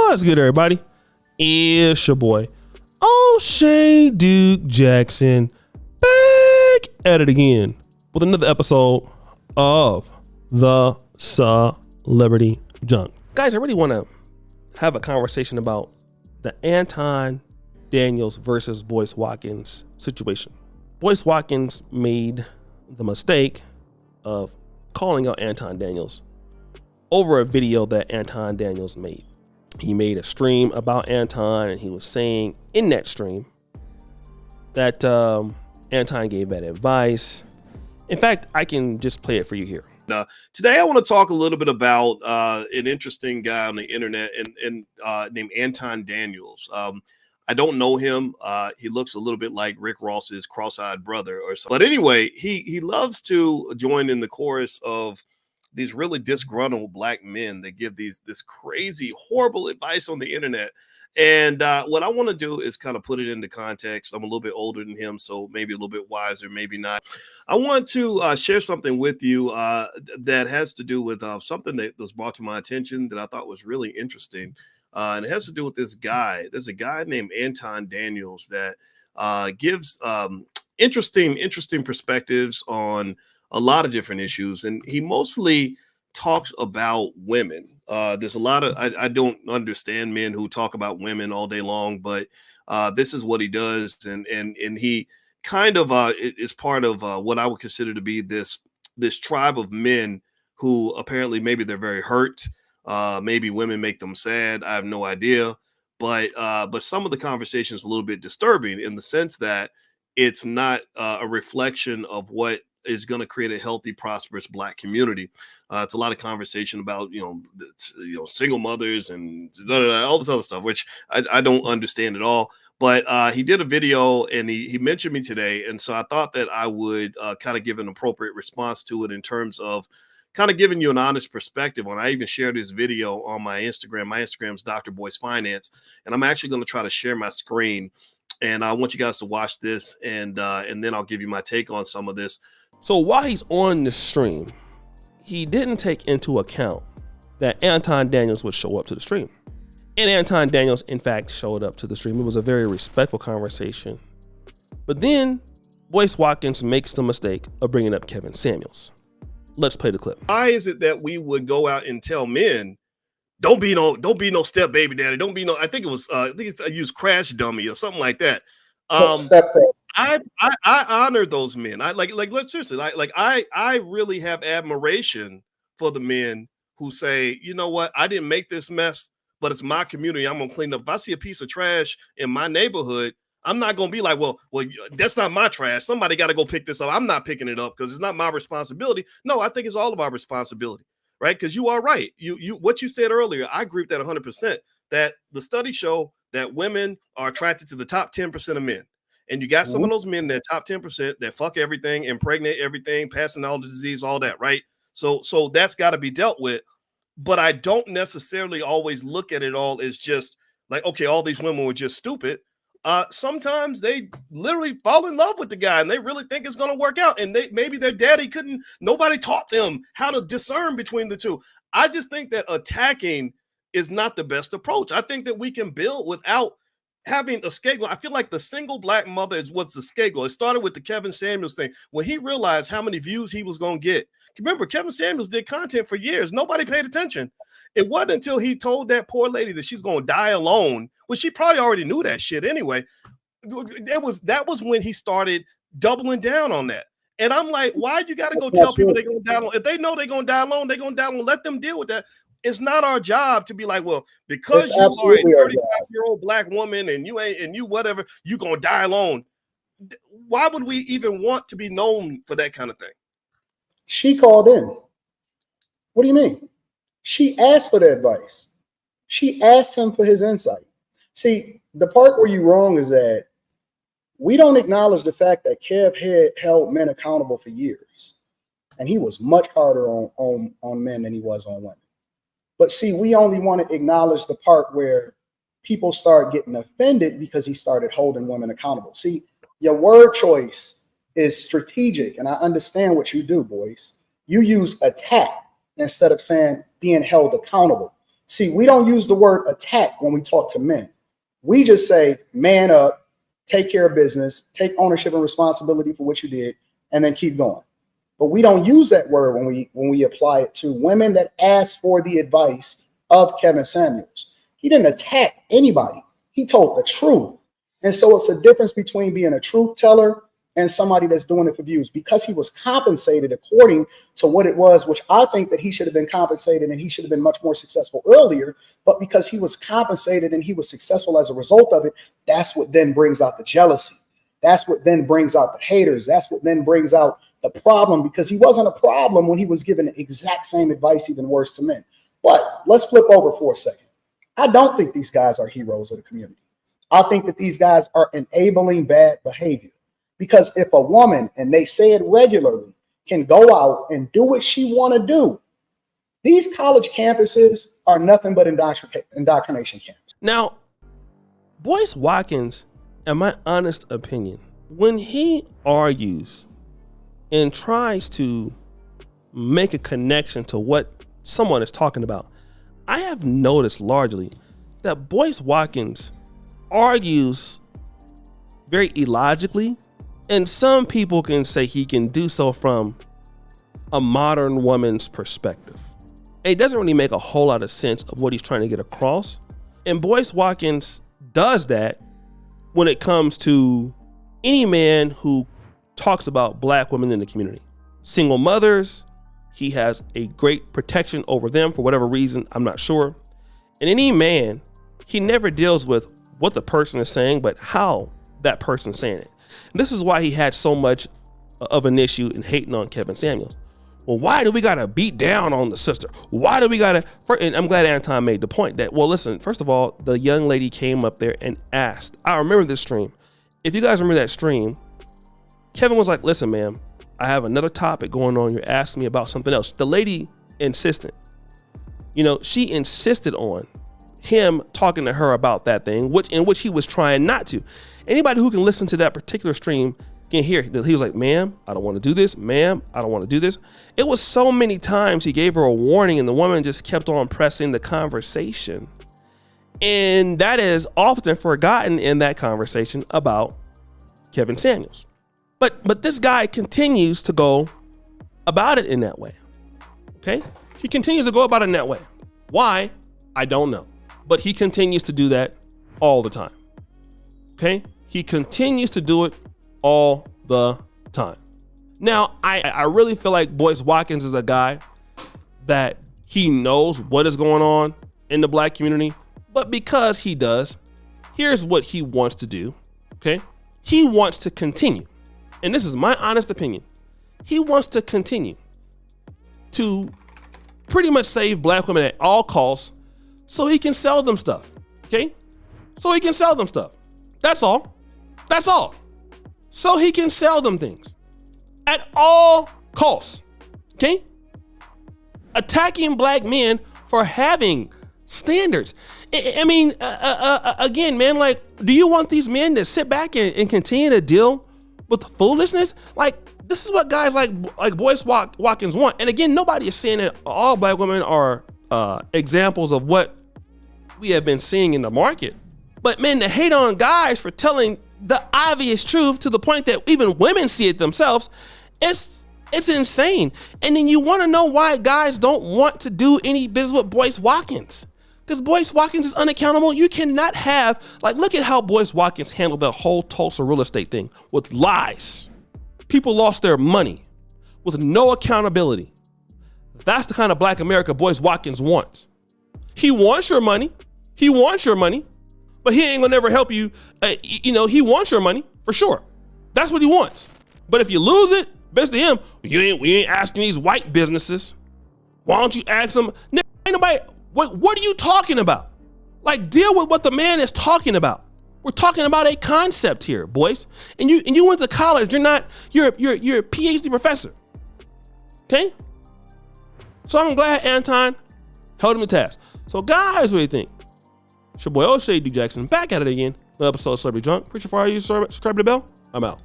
What's good, everybody? It's your boy, O'Shea Duke Jackson, back at it again with another episode of the Celebrity Junk. Guys, I really want to have a conversation about the Anton Daniels versus Boyce Watkins situation. Boyce Watkins made the mistake of calling out Anton Daniels over a video that Anton Daniels made. He made a stream about Anton, and he was saying in that stream that Anton gave bad advice. In fact, I can just play it for you here. Today, I want to talk a little bit about an interesting guy on the internet and named Anton Daniels. I don't know him. He looks a little bit like Rick Ross's cross-eyed brother or something. But anyway, he loves to join in the chorus of these really disgruntled black men that give this crazy, horrible advice on the internet. And what I want to do is kind of put it into context. I'm a little bit older than him, so maybe a little bit wiser, maybe not. I want to share something with you that has to do with something that was brought to my attention that I thought was really interesting. And it has to do with this guy. There's a guy named Anton Daniels that gives interesting perspectives on a lot of different issues. And he mostly talks about women. There's a lot of, I don't understand men who talk about women all day long, but this is what he does. And he kind of is part of what I would consider to be this tribe of men who apparently maybe they're very hurt. Maybe women make them sad. I have no idea. But some of the conversation is a little bit disturbing in the sense that it's not a reflection of what is going to create a healthy, prosperous black community. It's a lot of conversation about, single mothers and all this other stuff, which I don't understand at all. But he did a video and he mentioned me today. And so I thought that I would kind of give an appropriate response to it in terms of kind of giving you an honest perspective on. I even shared this video on my Instagram. My Instagram is Dr. Boyce Finance. And I'm actually going to try to share my screen. And I want you guys to watch this and then I'll give you my take on some of this. So while he's on the stream, he didn't take into account that Anton Daniels would show up to the stream. And Anton Daniels, in fact, showed up to the stream. It was a very respectful conversation. But then Boyce Watkins makes the mistake of bringing up Kevin Samuels. Let's play the clip. Why is it that we would go out and tell men, don't be no step baby daddy, don't be no, I think I used crash dummy or something like that. I honor those men. Let's seriously, I really have admiration for the men who say, you know what, I didn't make this mess, but it's my community. I'm gonna clean up. If I see a piece of trash in my neighborhood, I'm not gonna be like, well, that's not my trash. Somebody got to go pick this up. I'm not picking it up because it's not my responsibility. No, I think it's all of our responsibility, right? Because you are right. You what you said earlier, I agree with that 100%. That the studies show that women are attracted to the top 10% of men. And you got some of those men that top 10% that fuck everything, impregnate everything, passing all the disease, all that, right? So that's got to be dealt with. But I don't necessarily always look at it all as just like, okay, all these women were just stupid. Sometimes they literally fall in love with the guy and they really think it's going to work out. And maybe their daddy nobody taught them how to discern between the two. I just think that attacking is not the best approach. I think that we can build without having a scapegoat. I feel like the single black mother is what's the scapegoat. It started with the Kevin Samuels thing when he realized how many views he was going to get. Remember, Kevin Samuels did content for years. Nobody paid attention. It wasn't until he told that poor lady that she's going to die alone, which she probably already knew that shit anyway. That was when he started doubling down on that. And I'm like, why you got to go tell people they're going to die alone? If they know they're going to die alone, they're going to die alone. Let them deal with that. It's not our job to be like, well, because you are a 35-year-old black woman and you whatever, you're going to die alone. Why would we even want to be known for that kind of thing? She called in. What do you mean? She asked for the advice. She asked him for his insight. See, the part where you're wrong is that we don't acknowledge the fact that Kev had held men accountable for years. And he was much harder on men than he was on women. But see, we only want to acknowledge the part where people start getting offended because he started holding women accountable. See, your word choice is strategic, and I understand what you do, Boyce. You use attack instead of saying being held accountable. See, we don't use the word attack when we talk to men. We just say, man up, take care of business, take ownership and responsibility for what you did, and then keep going. But we don't use that word when we apply it to women that ask for the advice of Kevin Samuels. He didn't attack anybody. He told the truth. And so it's a difference between being a truth teller and somebody that's doing it for views, because he was compensated according to what it was, which I think that he should have been compensated and he should have been much more successful earlier. But because he was compensated and he was successful as a result of it, that's what then brings out the jealousy. That's what then brings out the haters. That's what then brings out the problem, because he wasn't a problem when he was given the exact same advice, even worse to men. But let's flip over for a second. I don't think these guys are heroes of the community. I think that these guys are enabling bad behavior, because if a woman, and they say it regularly, can go out and do what she want to do, these college campuses are nothing but indoctrination camps. Now, Boyce Watkins, in my honest opinion, when he argues and tries to make a connection to what someone is talking about, I have noticed largely that Boyce Watkins argues very illogically, and some people can say he can do so from a modern woman's perspective. It doesn't really make a whole lot of sense of what he's trying to get across. And Boyce Watkins does that when it comes to any man who talks about black women in the community. Single mothers, he has a great protection over them for whatever reason, I'm not sure. And any man, he never deals with what the person is saying, but how that person's saying it. And this is why he had so much of an issue in hating on Kevin Samuels. Well, why do we gotta beat down on the sister? Why do we gotta, and I'm glad Anton made the point that, well, listen, first of all, the young lady came up there and asked. I remember this stream. If you guys remember that stream, Kevin was like, listen, ma'am, I have another topic going on. You're asking me about something else. The lady insisted. She insisted on him talking to her about that thing, which he was trying not to. Anybody who can listen to that particular stream can hear that he was like, ma'am, I don't want to do this. Ma'am, I don't want to do this. It was so many times he gave her a warning, and the woman just kept on pressing the conversation. And that is often forgotten in that conversation about Kevin Samuels. But this guy continues to go about it in that way. Okay? He continues to go about it in that way. Why? I don't know. But he continues to do that all the time. Okay? He continues to do it all the time. Now, I really feel like Boyce Watkins is a guy that he knows what is going on in the black community, but because he does, here's what he wants to do. Okay? He wants to continue. And this is my honest opinion. He wants to continue to pretty much save black women at all costs so he can sell them stuff. Okay? So he can sell them stuff. That's all. That's all. So he can sell them things at all costs. Okay? Attacking black men for having standards. I mean, again, man, like, do you want these men to sit back and continue to deal with the foolishness? Like, this is what guys like Boyce Watkins want. And again, nobody is saying that all black women are examples of what we have been seeing in the market. But man, to hate on guys for telling the obvious truth to the point that even women see it themselves, it's insane. And then you want to know why guys don't want to do any business with Boyce Watkins. Because Boyce Watkins is unaccountable. You cannot have, like, look at how Boyce Watkins handled the whole Tulsa real estate thing with lies. People lost their money with no accountability. That's the kind of black America Boyce Watkins wants. He wants your money. He wants your money, but he ain't gonna never help you. He wants your money for sure. That's what he wants. But if you lose it, best to him, we ain't asking these white businesses. Why don't you ask them? Ain't nobody. What are you talking about? Like, deal with what the man is talking about. We're talking about a concept here, Boyce. And you went to college. You're a PhD professor. Okay? So I'm glad Anton held him to task. So guys, what do you think? It's your boy O'Shea D. Jackson back at it again. Another episode of Celebrity Drunk. Preacher for all you, subscribe to the bell. I'm out.